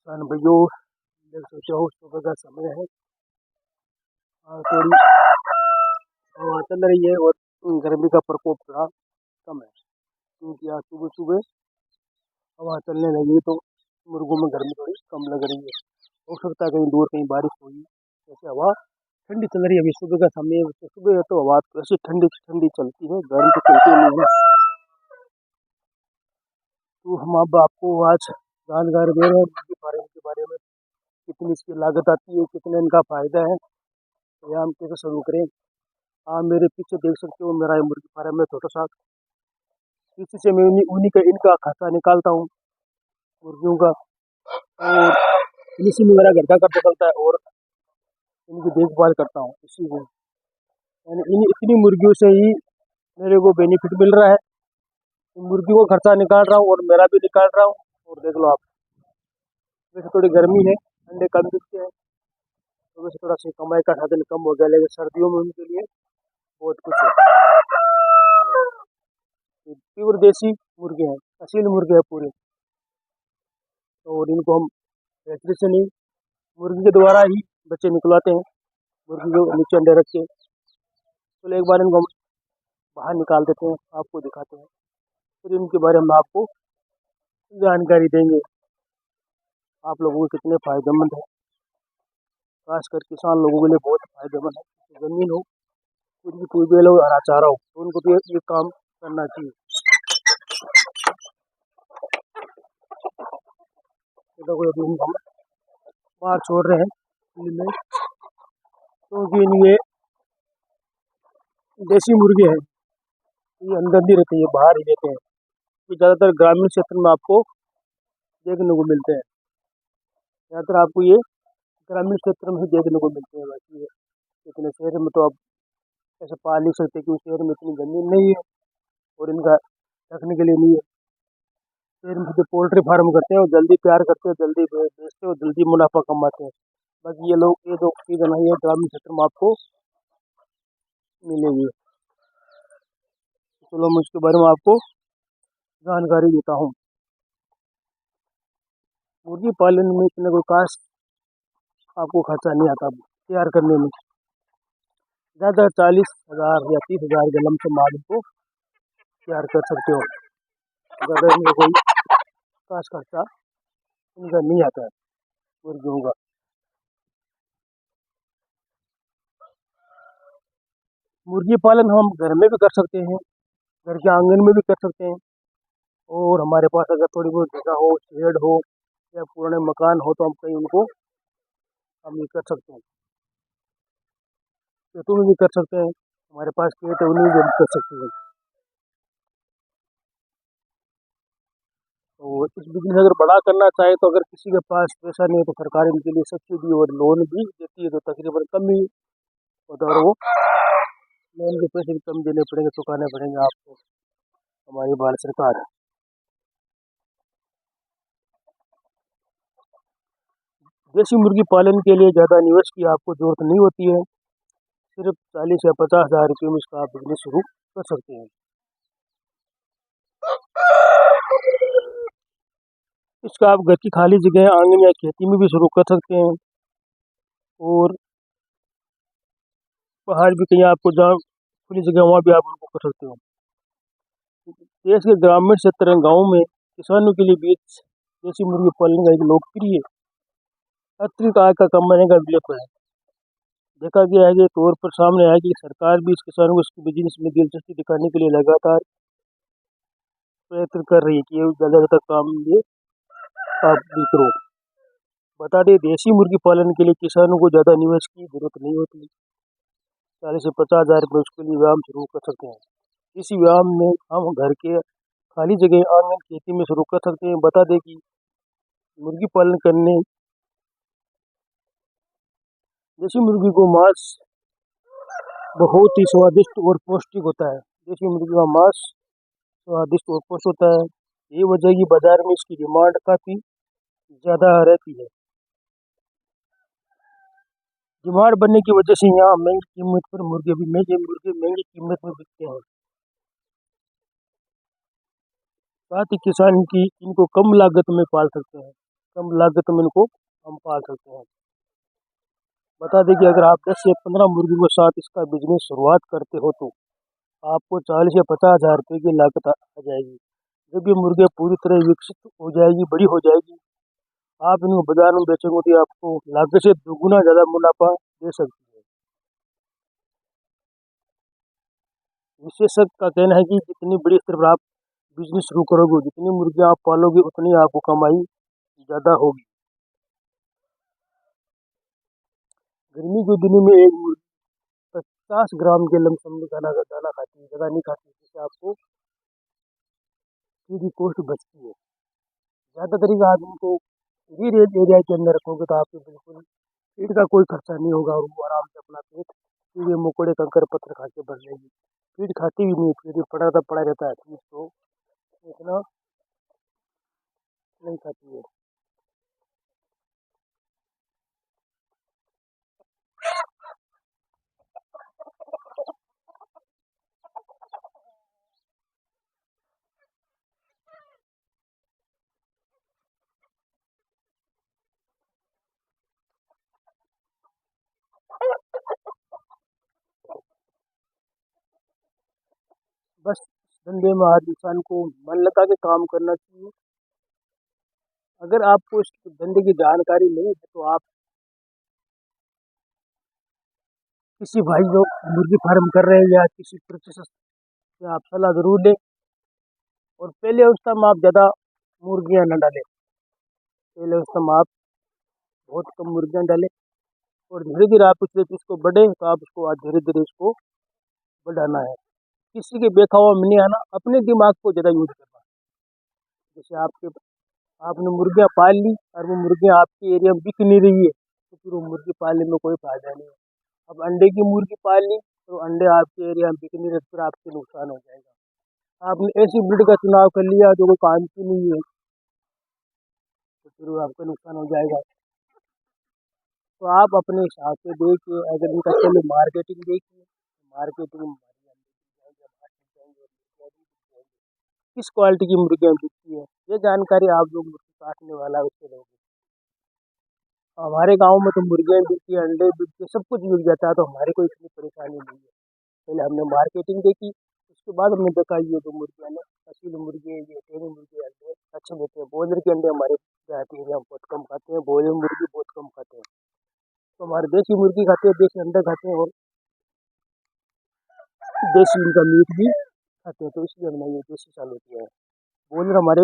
किसान भाइयों, देख सकते हो सुबह का समय है और थोड़ी हवा चल रही है और गर्मी का प्रकोप थोड़ा कम है, क्योंकि आज सुबह सुबह हवा चलने लगी तो मुर्गों में गर्मी थोड़ी कम लग रही है। हो सकता है कहीं दूर कहीं बारिश हुई, जैसे हवा ठंडी चल रही है। अभी सुबह का समय है, तो सुबह तो हवा ऐसी ठंडी ठंडी चलती है, गर्म तो चलती नहीं है। तो हम अब आपको आज जानकारी दे रहे हैं मुर्गी फार्म के बारे में, कितनी इसकी लागत आती है, कितने इनका फायदा है, तो हम कैसे शुरू करें। आप मेरे पीछे देख सकते हो, मेरा ये मुर्गी फार्म है छोटा सा। इसी से मैं उन्हीं का इनका खर्चा निकालता हूँ मुर्गियों का, और इसी में मेरा घर का खर्चा चलता है और इनकी देखभाल करता हूँ इसी में। यानी इन इतनी मुर्गियों से ही मेरे को बेनिफिट मिल रहा है। इन मुर्गियों को खर्चा निकाल रहा हूँ और मेरा भी निकाल रहा हूँ। और देख लो आप, वैसे थोड़ी गर्मी है, अंडे कम बिकते हैं, तो वैसे थोड़ा सी कमाई का साधन कम हो गया, लेकिन सर्दियों में उनके लिए बहुत कुछ है। प्योर देसी मुर्गे हैं, असील मुर्गे हैं पूरे। और इनको हम फैक्ट्री से नहीं, मुर्गी के द्वारा ही बच्चे निकलवाते हैं। मुर्गी को नीचे अंडे रख के तो एक बार इनको हम बाहर निकाल देते हैं, आपको दिखाते हैं, फिर इनके बारे में आपको जानकारी देंगे। आप लोगों को कितने फायदेमंद है, खासकर किसान लोगों के लिए बहुत फायदेमंद है। जमीन हो, उनकी ट्यूबवेल हो, हरा चारा हो, तो उनको तो ये काम करना चाहिए। तो देखो अभी इनको हम बाहर छोड़ रहे हैं में, क्योंकि ये देसी मुर्गे हैं, ये अंदर नहीं रहते, ये बाहर ही रहते हैं। ये ज़्यादातर ग्रामीण क्षेत्र में आपको देखने को मिलते हैं। ज़्यादातर आपको ये ग्रामीण क्षेत्र में ही देखने को मिलते हैं। बाकी ये इतने शहर में तो आप ऐसे पाल नहीं सकते, क्योंकि शहर में इतनी ज़मीन नहीं है और इनका रखने के लिए नहीं है। शहर में जो पोल्ट्री फार्म करते हैं वो जल्दी तैयार करते हैं, जल्दी बेचते हैं, जल्दी मुनाफा कमाते हैं। बाकी ये लोग ये जो चीज़ नहीं है, ग्रामीण क्षेत्र में आपको मिलेगी। चलो मैं उसके बारे में आपको जानकारी देता हूँ। मुर्गी पालन में इतने कोई खास आपको खर्चा नहीं आता तैयार करने में। ज़्यादा 40,000 या 30,000 के लमसम आप इनको तैयार कर सकते हो। ज़्यादा इनमें कोई खास खर्चा इनका नहीं आता है मुर्गियों का। मुर्गी पालन हम घर में भी कर सकते हैं, घर के आंगन में भी कर सकते हैं, और हमारे पास अगर थोड़ी बहुत जगह हो, शेड हो या पुराने मकान हो, तो हम कहीं उनको हम ये कर सकते हैं। खेतों में भी कर सकते हैं, हमारे पास खेत है उन्हें भी हम कर सकते हैं। तो इस बिजनेस अगर बड़ा करना चाहे, तो अगर किसी के पास पैसा नहीं है, तो सरकार इनके लिए सब्सिडी और लोन भी देती है, तो तकरीबन कम ही होता है। और वो लोन के पैसे भी कम देने पड़ेंगे, चुकाने पड़ेंगे आपको, हमारी भारत सरकार है। देसी मुर्गी पालन के लिए ज़्यादा निवेश की आपको ज़रूरत नहीं होती है। सिर्फ 40 या 50,000 रुपये में इसका आप बिजनेस शुरू कर सकते हैं। इसका आप घर की खाली जगह, आंगन या खेती में भी शुरू कर सकते हैं, और बाहर भी कहीं आपको जहाँ खुली जगह वहाँ भी आप उनको कर सकते हो। देश के ग्रामीण क्षेत्र गाँव में किसानों के लिए बीच देसी मुर्गी पालन का एक लोकप्रिय अतिरिक्त आय का कमाने का विकल्प है। देखा गया है कि तौर पर सामने आया कि सरकार भी इस किसानों को इसके बिजनेस में दिलचस्पी दिखाने के लिए लगातार प्रयत्न कर रही है कि ये ज़्यादा से ज़्यादा काम ये आप भी करो। बता दें, देसी मुर्गी पालन के लिए किसानों को ज़्यादा निवेश की जरूरत नहीं होती। 40 से 50,000 रुपये उसके लिए व्यायाम शुरू कर सकते हैं। इसी व्यायाम में हम घर के खाली जगह, आंगन, खेती में शुरू कर सकते हैं। बता दें कि मुर्गी पालन करने देसी मुर्गी को मांस बहुत ही स्वादिष्ट और पौष्टिक होता है। देसी मुर्गी का मांस स्वादिष्ट और पौष्टिक होता है। ये वजह की बाजार में इसकी डिमांड काफ़ी ज़्यादा रहती है। डिमांड बनने की वजह से यहाँ महंगी कीमत पर मुर्गे भी महंगी कीमत में बिकते हैं। साथ ही किसान की इनको कम लागत में पाल सकते हैं। कम लागत में इनको हम पाल सकते हैं। बता दें कि अगर आप 10 से 15 मुर्गियों के साथ इसका बिजनेस शुरुआत करते हो तो आपको 40 या 50 हज़ार रुपये की लागत आ जाएगी। जब ये मुर्गियाँ पूरी तरह विकसित हो जाएगी, बड़ी हो जाएगी, आप इनको बाजार में बेचोगे तो ये आपको लागत से दोगुना ज़्यादा मुनाफा दे सकती है। विशेषज्ञ का कहना है कि जितनी बड़ी स्तर पर आप बिजनेस शुरू करोगे, जितनी मुर्गियाँ आप पालोगे, उतनी आपको कमाई ज़्यादा होगी। गर्मी के दिनों में एक मुर्गी 50 ग्राम के लमसम दाना दाना खाती है, ज़्यादा नहीं खाती, जिससे आपको फीड की कॉस्ट बचती है। ज़्यादातर आप इनको ग्रीन एरिया के अंदर रखोगे तो आपको बिल्कुल फीड का कोई खर्चा नहीं होगा और वो आराम से अपना पेट कीड़े मकोड़े कंकर पत्थर खा के भर लेगी। फीड खाती भी नहीं, फीड पड़ा रहता है, फीड तो इतना नहीं खाती है। बस धंधे में हर इंसान को मन लगा के काम करना चाहिए। अगर आपको इस धंधे की जानकारी नहीं है तो आप किसी भाई जो मुर्गी फार्म कर रहे हैं या किसी प्रोसेसर से आप सलाह जरूर लें। और पहले अवस्था में आप ज़्यादा मुर्गियां न डालें। पहले अवस्था में आप बहुत कम मुर्गियां डालें और धीरे धीरे आप इसलिए इसको बढ़े तो आप इसको धीरे धीरे इसको बढ़ाना है। किसी के बेखावा में नहीं आना, अपने दिमाग को ज़्यादा यूज करना। जैसे आपने मुर्गियां पाल ली और वो मुर्गियां आपके एरिया में बिक नहीं रही है तो फिर वो मुर्गी पालने में कोई फायदा नहीं है। अब अंडे की मुर्गी पाल ली तो अंडे आपके एरिया में बिक नहीं रहे, फिर आपके नुकसान हो जाएगा। आपने ऐसी ब्रीड का चुनाव कर लिया जो कोई काम की नहीं है तो फिर वो आपका नुकसान हो जाएगा। तो आप अपने हिसाब से देखिए, अगर इनका चले मार्केटिंग देखिए, मार्केटिंग में हमारी अंडे बिक जाएंगे, बाहर बिक जाएंगे और मुर्गियाँ भी बिक जाएंगी। किस क्वालिटी की मुर्गियाँ बिकती है ये जानकारी आप जो मुर्गी काटने वाला है उससे लोगे। हमारे गांव में तो मुर्गियाँ बिकती है, अंडे बिकते, सब कुछ बिक जाता है, तो हमारे को इतनी परेशानी नहीं है। पहले हमने मार्केटिंग देखी, उसके बाद हमने देखा ये जो मुर्गियाँ ने असील मुर्गी, ये टेरी मुर्गी अंडे अच्छे देते हैं। बॉयलर के अंडे हमारे देहाती एरिया में बहुत कम खाते हैं, बॉयलर मुर्गी बहुत कम खाते हैं। तो हमारे देसी मुर्गी खाते हैं, देसी अंडे खाते हैं और देसी इनका मीट भी खाते हैं, तो इसलिए हमने ये देसी चालू किया है। बॉयलर हमारे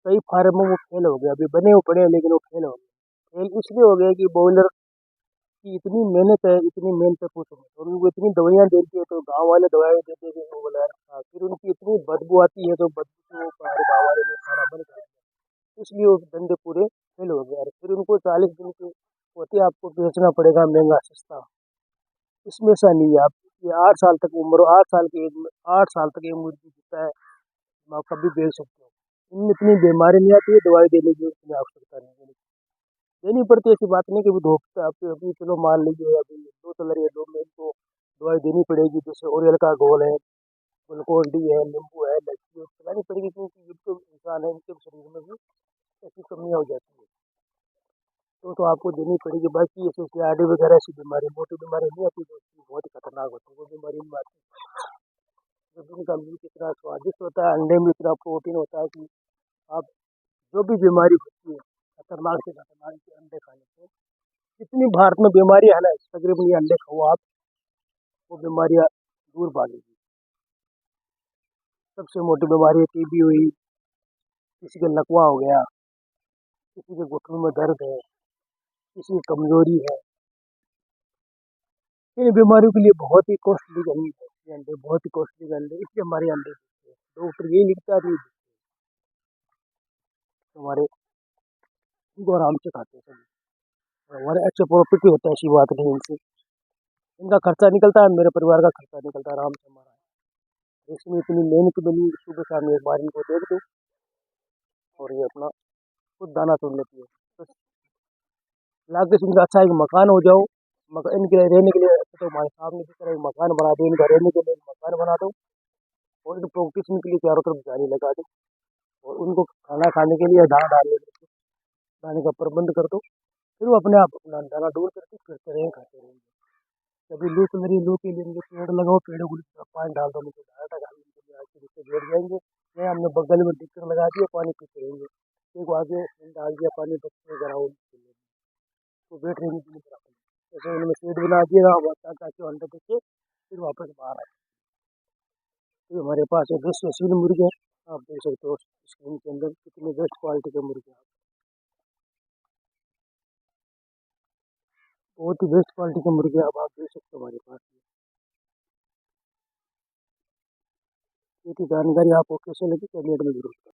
कई फार्मों में फेल हो गया, अभी बने हुए पड़े हैं लेकिन वो फेल हो गए। फेल इसलिए हो गया कि बॉयलर की इतनी मेहनत है, इतनी मेहनत है पूछो मत, और उनको इतनी दवाइयाँ देती है तो गाँव वाले दवाई देते थे वो बोला फिर उनकी इतनी बदबू आती है तो बदबू से वो हमारे गाँव वाले ने खाना बंद कर दिया। इसलिए वो धंधे पूरे फेल हो गए और फिर उनको 40 दिन के होते आपको बेचना पड़ेगा महंगा सस्ता। इसमें ऐसा नहीं है, आप ये 8 साल तक उम्र हो, 8 साल की एज में 8 साल तक ये मुर्गी जीता है, आप कभी बेच सकते हो। इनमें इतनी बीमारी नहीं आती है, दवाई देने की इतनी आवश्यकता नहीं है, देनी पड़ती है। ऐसी बात नहीं कि वो धोखते आप अभी चलो मान लीजिए अभी दो चल रही है, दो में इनको दवाई देनी पड़ेगी, जैसे ओरियल का घोल है, ग्लूकोन डी है, नींबू है, लस्सी है, खिलानी पड़ेगी क्योंकि ये तो इंसान है, इनके शरीर में भी ऐसी कमियाँ हो जाती है तो आपको देनी पड़ेगी। बाकी ऐसे सीआरडी वगैरह ऐसी बीमारी मोटी बीमारी नहीं आती, जो कि बहुत ही खतरनाक होती है, वो बीमारी नहीं आती। जब इनका मीट इतना स्वादिष्ट होता है, अंडे में इतना प्रोटीन होता है कि आप जो भी बीमारी होती है खतरनाक से खतरनाक के अंडे खाने से, जितनी भारत में बीमारी है ना तकरीबन ये अंडे खाओ आप, वो बीमारियाँ दूर भागेगी। सबसे मोटी बीमारी है टीबी हुई, किसी का लकवा हो गया, किसी के घुटनों में दर्द है, किसी की कमजोरी है, इन बीमारियों के लिए बहुत ही कॉस्टली अंडे है, ये अंडे बहुत ही कॉस्टली अंडे, इसलिए हमारे अंडे बिकते हैं। डॉक्टर यही लिखता है कि हमारे इनको आराम से खाते हैं सभी, और हमारे अच्छे प्रॉफिट ही होता है, ऐसी बात नहीं है इनसे। इनका खर्चा निकलता है, मेरे परिवार का खर्चा निकलता है आराम से हमारा। इसमें इतनी मेहनत बनी, सुबह शाम एक बार इनको देख दो और ये अपना खुद दाना चुन लेती है। बस लाके इनका अच्छा एक मकान हो जाओ, मकान इनके लिए रहने के लिए अच्छा, तो हमारे सामने की तरह एक मकान बना दो, इनका रहने के लिए एक मकान बना दो और इन प्रोटेक्शन के लिए चारों तरफ जाली लगा दो और उनको खाना खाने के लिए दाना डालने के लिए खाने का प्रबंध कर दो, फिर वो अपने आप अपना दाना ढूंढ करके फिरते रहेंगे, खाते रहेंगे। कभी लू तो मेरी लू के लिए मुझे पेड़ लगाओ, पेड़ों को पानी डाल दो, मुझे डाल डाल आके नीचे बैठ जाएंगे। मैं हमने बगल में टिक्कर लगा दिया, पानी पीते रहेंगे। एक आगे डाल दिया पानी, बच्चे ग्राउंड तो बैठ रहेंगे दिन भर अपने। जैसे उन्होंने शेड बना दिया ताकि अंडे देखे, फिर वापस बाहर आए। तो हमारे पास एक देसी मुर्गे हैं, आप देख सकते हो स्क्रीन के अंदर कितने बेस्ट क्वालिटी के मुर्गे हैं। बहुत ही बेस्ट क्वालिटी के मुर्गे आप देख सकते हो हमारे पास। ये थी जानकारी, आपको कैसे लगी कमेंट में जरूर।